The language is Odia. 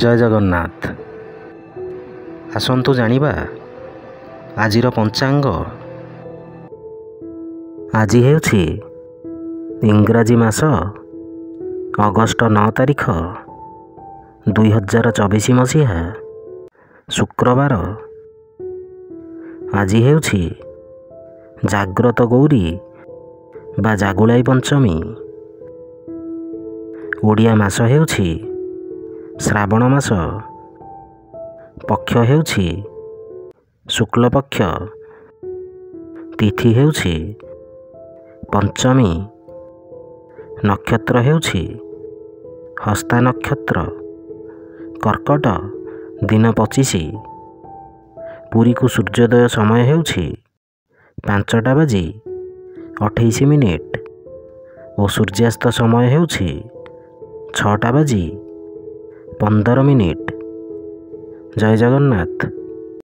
ଜୟ ଜଗନ୍ନାଥ। ଆସନ୍ତୁ ଜାଣିବା ଆଜିର ପଞ୍ଚାଙ୍ଗ। ଆଜି ହେଉଛି ଇଂରାଜୀ ମାସ ଅଗଷ୍ଟ 9 ତାରିଖ 2024 ମସିହା ଶୁକ୍ରବାର। ଆଜି ହେଉଛି ଜାଗ୍ରତ ଗୌରୀ ବା ଜାଗୁଳାଇ ପଞ୍ଚମୀ। ଓଡ଼ିଆ ମାସ ହେଉଛି ଶ୍ରାବଣ ମାସ। ପକ୍ଷ ହେଉଛି ଶୁକ୍ଲପକ୍ଷ। ତିଥି ହେଉଛି ପଞ୍ଚମୀ। ନକ୍ଷତ୍ର ହେଉଛି ହସ୍ତା ନକ୍ଷତ୍ର। କର୍କଟ ଦିନ 25। ପୁରୀକୁ ସୂର୍ଯ୍ୟୋଦୟ ସମୟ ହେଉଛି 5:28 ଓ ସୂର୍ଯ୍ୟାସ୍ତ ସମୟ ହେଉଛି 6:15। ଜୟ ଜଗନ୍ନାଥ।